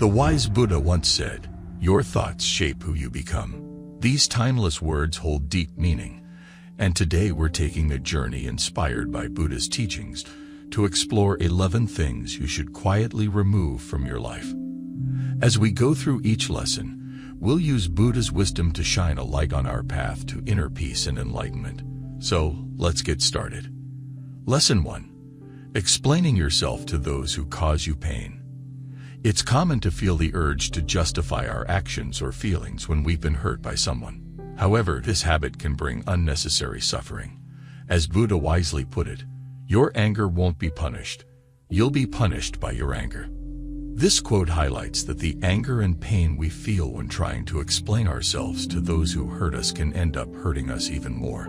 The wise Buddha once said, "Your thoughts shape who you become." These timeless words hold deep meaning, and today we're taking a journey inspired by Buddha's teachings to explore 11 things you should quietly remove from your life. As we go through each lesson, we'll use Buddha's wisdom to shine a light on our path to inner peace and enlightenment. So, let's get started. Lesson 1. Explaining yourself to those who cause you pain. It's common to feel the urge to justify our actions or feelings when we've been hurt by someone. However, this habit can bring unnecessary suffering. As Buddha wisely put it, your anger won't be punished. You'll be punished by your anger. This quote highlights that the anger and pain we feel when trying to explain ourselves to those who hurt us can end up hurting us even more.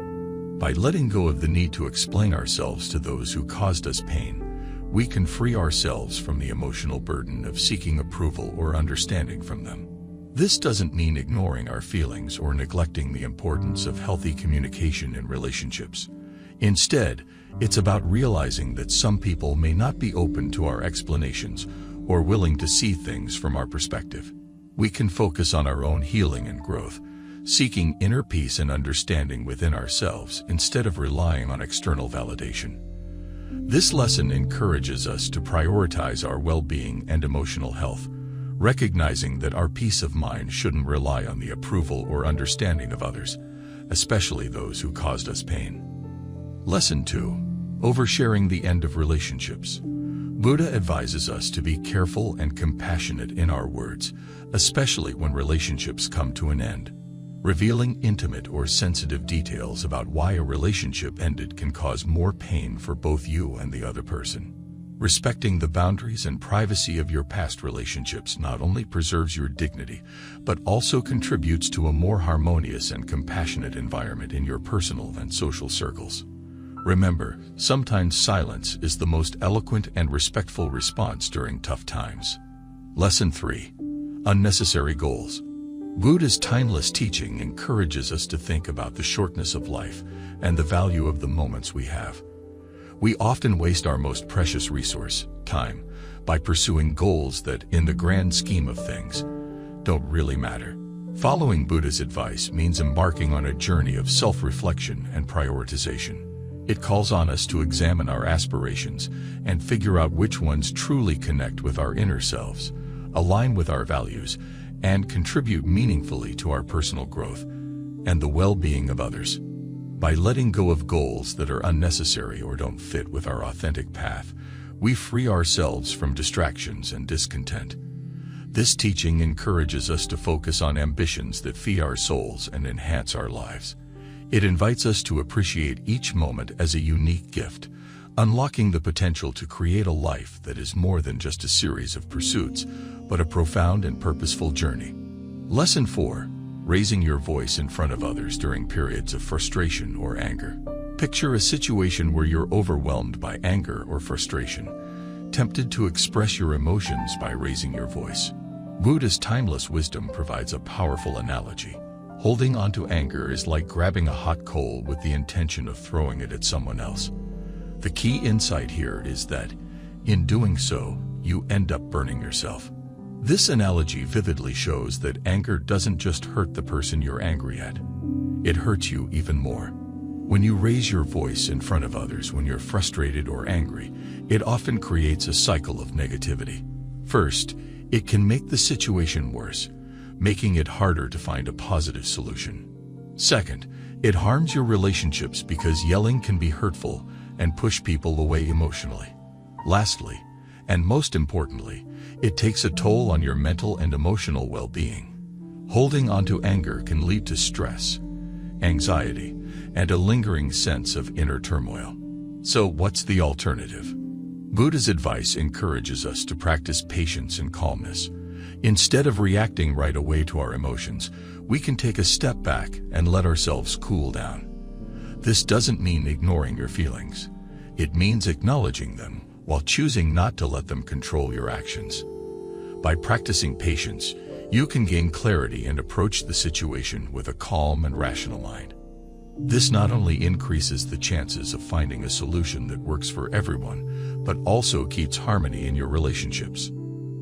By letting go of the need to explain ourselves to those who caused us pain, we can free ourselves from the emotional burden of seeking approval or understanding from them. This doesn't mean ignoring our feelings or neglecting the importance of healthy communication in relationships. Instead, it's about realizing that some people may not be open to our explanations or willing to see things from our perspective. We can focus on our own healing and growth, seeking inner peace and understanding within ourselves instead of relying on external validation. This lesson encourages us to prioritize our well-being and emotional health, recognizing that our peace of mind shouldn't rely on the approval or understanding of others, especially those who caused us pain. Lesson 2. Oversharing the end of relationships. Buddha advises us to be careful and compassionate in our words, especially when relationships come to an end. Revealing intimate or sensitive details about why a relationship ended can cause more pain for both you and the other person. Respecting the boundaries and privacy of your past relationships not only preserves your dignity, but also contributes to a more harmonious and compassionate environment in your personal and social circles. Remember, sometimes silence is the most eloquent and respectful response during tough times. Lesson 3. Unnecessary goals. Buddha's timeless teaching encourages us to think about the shortness of life and the value of the moments we have. We often waste our most precious resource, time, by pursuing goals that, in the grand scheme of things, don't really matter. Following Buddha's advice means embarking on a journey of self-reflection and prioritization. It calls on us to examine our aspirations and figure out which ones truly connect with our inner selves, align with our values, and contribute meaningfully to our personal growth and the well-being of others. By letting go of goals that are unnecessary or don't fit with our authentic path, we free ourselves from distractions and discontent. This teaching encourages us to focus on ambitions that feed our souls and enhance our lives. It invites us to appreciate each moment as a unique gift, unlocking the potential to create a life that is more than just a series of pursuits, but a profound and purposeful journey. Lesson 4. Raising your voice in front of others during periods of frustration or anger. Picture a situation where you're overwhelmed by anger or frustration, tempted to express your emotions by raising your voice. Buddha's timeless wisdom provides a powerful analogy. Holding on to anger is like grabbing a hot coal with the intention of throwing it at someone else. The key insight here is that, in doing so, you end up burning yourself. This analogy vividly shows that anger doesn't just hurt the person you're angry at. It hurts you even more. When you raise your voice in front of others when you're frustrated or angry, it often creates a cycle of negativity. First, it can make the situation worse, making it harder to find a positive solution. Second, it harms your relationships because yelling can be hurtful and push people away emotionally. Lastly, and most importantly, it takes a toll on your mental and emotional well-being. Holding onto anger can lead to stress, anxiety, and a lingering sense of inner turmoil. So what's the alternative? Buddha's advice encourages us to practice patience and calmness. Instead of reacting right away to our emotions, we can take a step back and let ourselves cool down. This doesn't mean ignoring your feelings. It means acknowledging them while choosing not to let them control your actions. By practicing patience, you can gain clarity and approach the situation with a calm and rational mind. This not only increases the chances of finding a solution that works for everyone, but also keeps harmony in your relationships.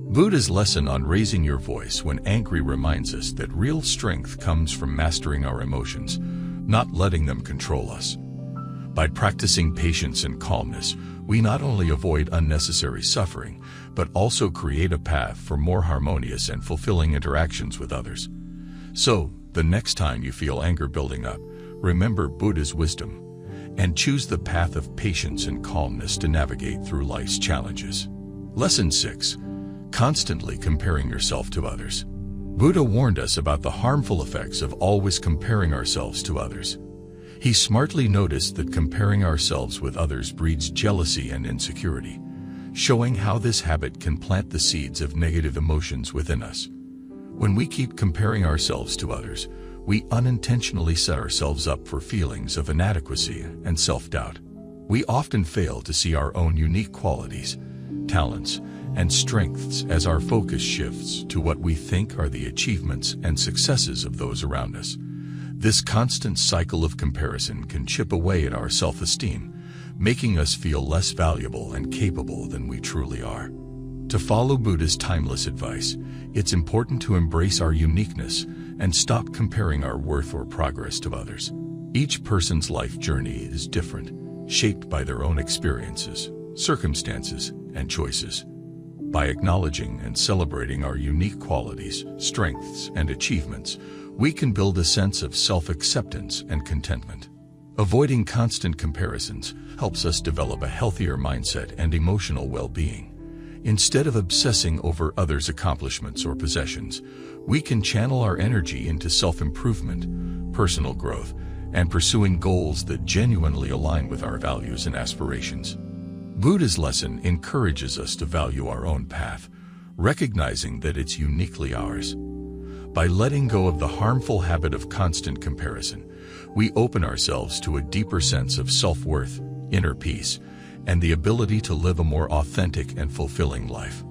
Buddha's lesson on raising your voice when angry reminds us that real strength comes from mastering our emotions, not letting them control us. By practicing patience and calmness, we not only avoid unnecessary suffering, but also create a path for more harmonious and fulfilling interactions with others. So, the next time you feel anger building up, remember Buddha's wisdom, and choose the path of patience and calmness to navigate through life's challenges. Lesson 6. Constantly comparing yourself to others. Buddha warned us about the harmful effects of always comparing ourselves to others. He smartly noticed that comparing ourselves with others breeds jealousy and insecurity, showing how this habit can plant the seeds of negative emotions within us. When we keep comparing ourselves to others, we unintentionally set ourselves up for feelings of inadequacy and self-doubt. We often fail to see our own unique qualities, talents, and strengths as our focus shifts to what we think are the achievements and successes of those around us. This constant cycle of comparison can chip away at our self-esteem, making us feel less valuable and capable than we truly are. To follow Buddha's timeless advice, it's important to embrace our uniqueness and stop comparing our worth or progress to others. Each person's life journey is different, shaped by their own experiences, circumstances, and choices. By acknowledging and celebrating our unique qualities, strengths, and achievements, we can build a sense of self-acceptance and contentment. Avoiding constant comparisons helps us develop a healthier mindset and emotional well-being. Instead of obsessing over others' accomplishments or possessions, we can channel our energy into self-improvement, personal growth, and pursuing goals that genuinely align with our values and aspirations. Buddha's lesson encourages us to value our own path, recognizing that it's uniquely ours. By letting go of the harmful habit of constant comparison, we open ourselves to a deeper sense of self-worth, inner peace, and the ability to live a more authentic and fulfilling life.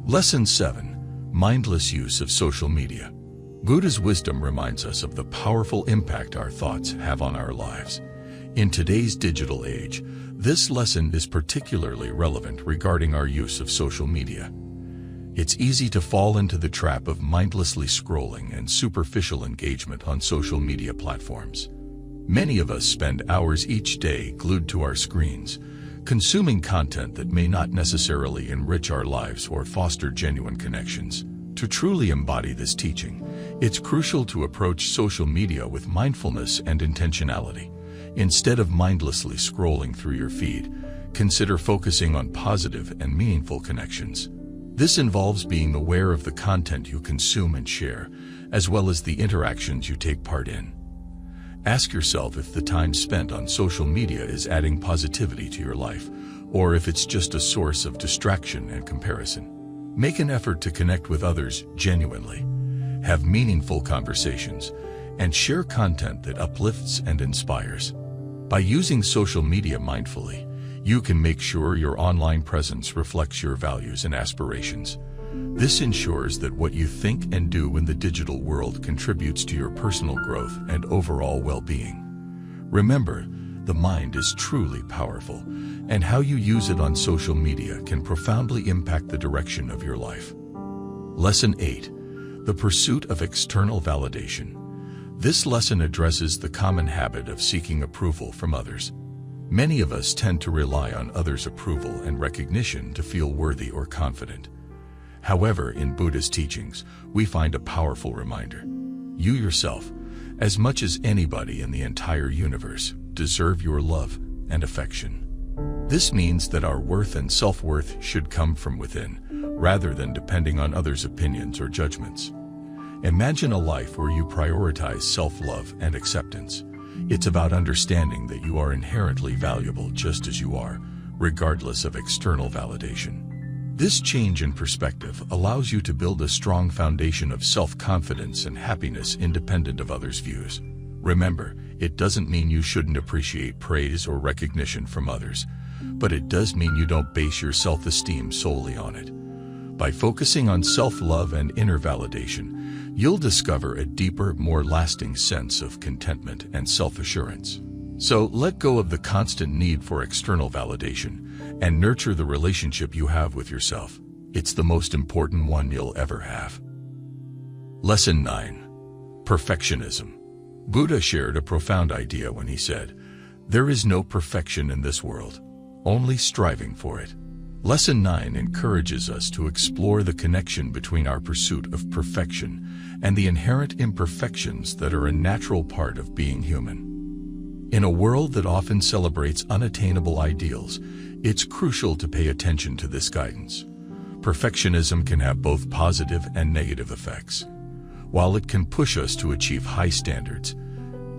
Lesson 7. Mindless use of social media. Buddha's wisdom reminds us of the powerful impact our thoughts have on our lives. In today's digital age, this lesson is particularly relevant regarding our use of social media. It's easy to fall into the trap of mindlessly scrolling and superficial engagement on social media platforms. Many of us spend hours each day glued to our screens, consuming content that may not necessarily enrich our lives or foster genuine connections. To truly embody this teaching, it's crucial to approach social media with mindfulness and intentionality. Instead of mindlessly scrolling through your feed, consider focusing on positive and meaningful connections. This involves being aware of the content you consume and share, as well as the interactions you take part in. Ask yourself if the time spent on social media is adding positivity to your life, or if it's just a source of distraction and comparison. Make an effort to connect with others genuinely, have meaningful conversations, and share content that uplifts and inspires. By using social media mindfully, you can make sure your online presence reflects your values and aspirations. This ensures that what you think and do in the digital world contributes to your personal growth and overall well-being. Remember, the mind is truly powerful, and how you use it on social media can profoundly impact the direction of your life. Lesson 8. The pursuit of external validation. This lesson addresses the common habit of seeking approval from others. Many of us tend to rely on others' approval and recognition to feel worthy or confident. However, in Buddha's teachings, we find a powerful reminder. You yourself, as much as anybody in the entire universe, deserve your love and affection. This means that our worth and self-worth should come from within, rather than depending on others' opinions or judgments. Imagine a life where you prioritize self-love and acceptance. It's about understanding that you are inherently valuable just as you are, regardless of external validation. This change in perspective allows you to build a strong foundation of self-confidence and happiness independent of others' views. Remember, it doesn't mean you shouldn't appreciate praise or recognition from others, but it does mean you don't base your self-esteem solely on it. By focusing on self-love and inner validation, you'll discover a deeper, more lasting sense of contentment and self-assurance. So let go of the constant need for external validation and nurture the relationship you have with yourself. It's the most important one you'll ever have. Lesson 9. Perfectionism. Buddha shared a profound idea when he said, "There is no perfection in this world, only striving for it." Lesson 9 encourages us to explore the connection between our pursuit of perfection and the inherent imperfections that are a natural part of being human. In a world that often celebrates unattainable ideals, it's crucial to pay attention to this guidance. Perfectionism can have both positive and negative effects. While it can push us to achieve high standards,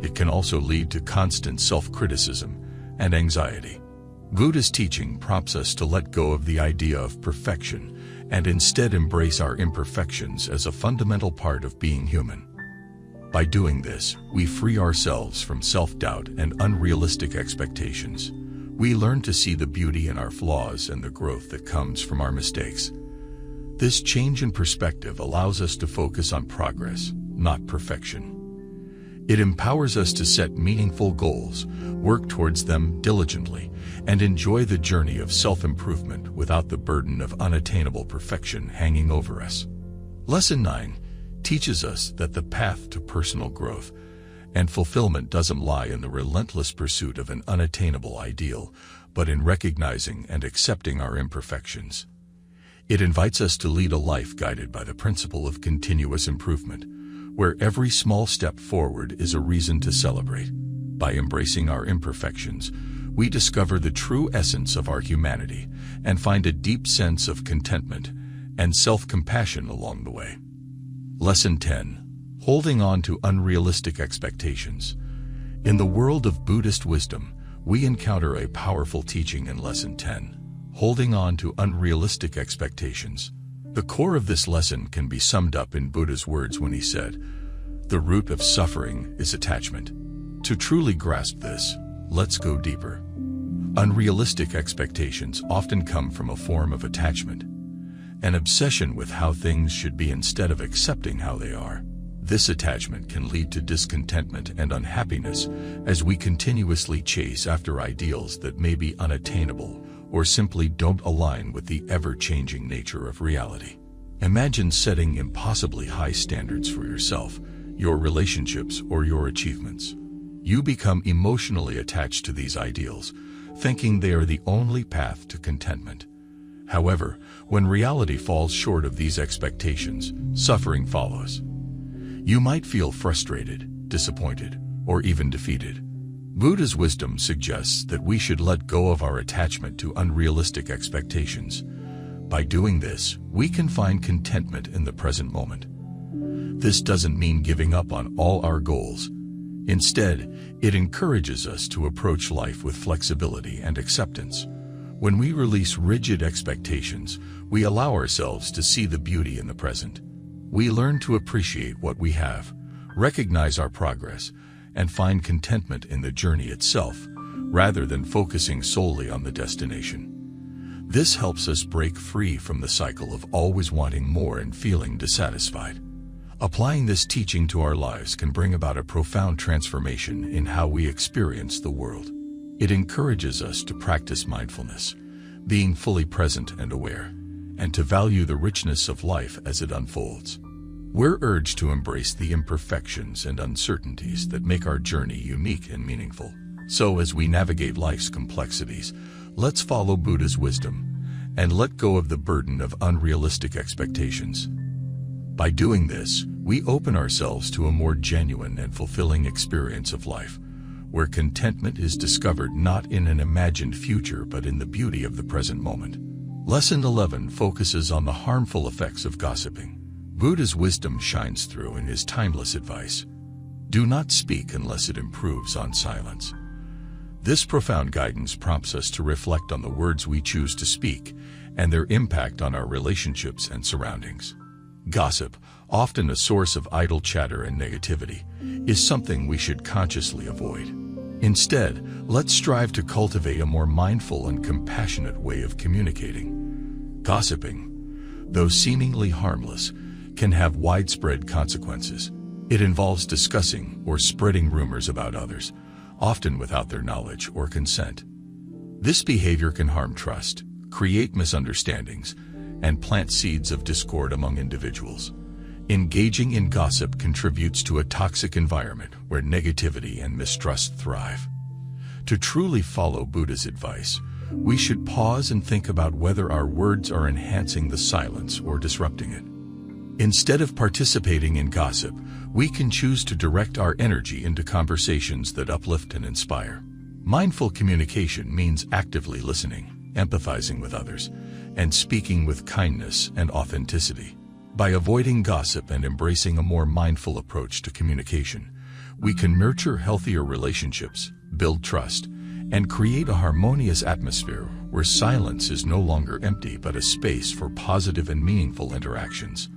it can also lead to constant self-criticism and anxiety. Buddha's teaching prompts us to let go of the idea of perfection and instead embrace our imperfections as a fundamental part of being human. By doing this, we free ourselves from self-doubt and unrealistic expectations. We learn to see the beauty in our flaws and the growth that comes from our mistakes. This change in perspective allows us to focus on progress, not perfection. It empowers us to set meaningful goals, work towards them diligently, and enjoy the journey of self-improvement without the burden of unattainable perfection hanging over us. Lesson 9 teaches us that the path to personal growth and fulfillment doesn't lie in the relentless pursuit of an unattainable ideal, but in recognizing and accepting our imperfections. It invites us to lead a life guided by the principle of continuous improvement, where every small step forward is a reason to celebrate. By embracing our imperfections, we discover the true essence of our humanity and find a deep sense of contentment and self-compassion along the way. Lesson 10. Holding on to unrealistic expectations. In the world of Buddhist wisdom, we encounter a powerful teaching in Lesson 10, holding on to unrealistic expectations. The core of this lesson can be summed up in Buddha's words when he said, "The root of suffering is attachment." To truly grasp this, let's go deeper. Unrealistic expectations often come from a form of attachment, an obsession with how things should be instead of accepting how they are. This attachment can lead to discontentment and unhappiness as we continuously chase after ideals that may be unattainable or simply don't align with the ever-changing nature of reality. Imagine setting impossibly high standards for yourself, your relationships, or your achievements. You become emotionally attached to these ideals, thinking they are the only path to contentment. However, when reality falls short of these expectations, suffering follows. You might feel frustrated, disappointed, or even defeated. Buddha's wisdom suggests that we should let go of our attachment to unrealistic expectations. By doing this, we can find contentment in the present moment. This doesn't mean giving up on all our goals. Instead, it encourages us to approach life with flexibility and acceptance. When we release rigid expectations, we allow ourselves to see the beauty in the present. We learn to appreciate what we have, recognize our progress, and find contentment in the journey itself, rather than focusing solely on the destination. This helps us break free from the cycle of always wanting more and feeling dissatisfied. Applying this teaching to our lives can bring about a profound transformation in how we experience the world. It encourages us to practice mindfulness, being fully present and aware, and to value the richness of life as it unfolds. We're urged to embrace the imperfections and uncertainties that make our journey unique and meaningful. So as we navigate life's complexities, let's follow Buddha's wisdom and let go of the burden of unrealistic expectations. By doing this, we open ourselves to a more genuine and fulfilling experience of life, where contentment is discovered not in an imagined future but in the beauty of the present moment. Lesson 11 focuses on the harmful effects of gossiping. Buddha's wisdom shines through in his timeless advice. Do not speak unless it improves on silence. This profound guidance prompts us to reflect on the words we choose to speak and their impact on our relationships and surroundings. Gossip, often a source of idle chatter and negativity, is something we should consciously avoid. Instead, let's strive to cultivate a more mindful and compassionate way of communicating. Gossiping, though seemingly harmless, can have widespread consequences. It involves discussing or spreading rumors about others, often without their knowledge or consent. This behavior can harm trust, create misunderstandings, and plant seeds of discord among individuals. Engaging in gossip contributes to a toxic environment where negativity and mistrust thrive. To truly follow Buddha's advice, we should pause and think about whether our words are enhancing the silence or disrupting it. Instead of participating in gossip, we can choose to direct our energy into conversations that uplift and inspire. Mindful communication means actively listening, empathizing with others, and speaking with kindness and authenticity. By avoiding gossip and embracing a more mindful approach to communication, we can nurture healthier relationships, build trust, and create a harmonious atmosphere where silence is no longer empty but a space for positive and meaningful interactions.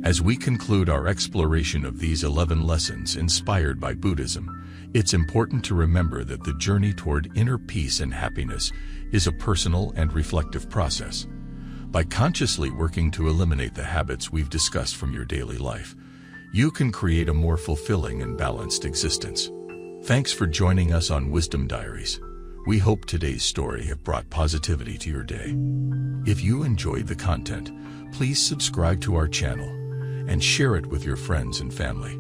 As we conclude our exploration of these 11 lessons inspired by Buddhism, it's important to remember that the journey toward inner peace and happiness is a personal and reflective process. By consciously working to eliminate the habits we've discussed from your daily life, you can create a more fulfilling and balanced existence. Thanks for joining us on Wisdom Diaries. We hope today's story have brought positivity to your day. If you enjoyed the content, please subscribe to our channel and share it with your friends and family.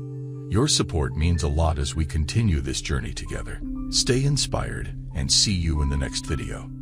Your support means a lot as we continue this journey together. Stay inspired and see you in the next video.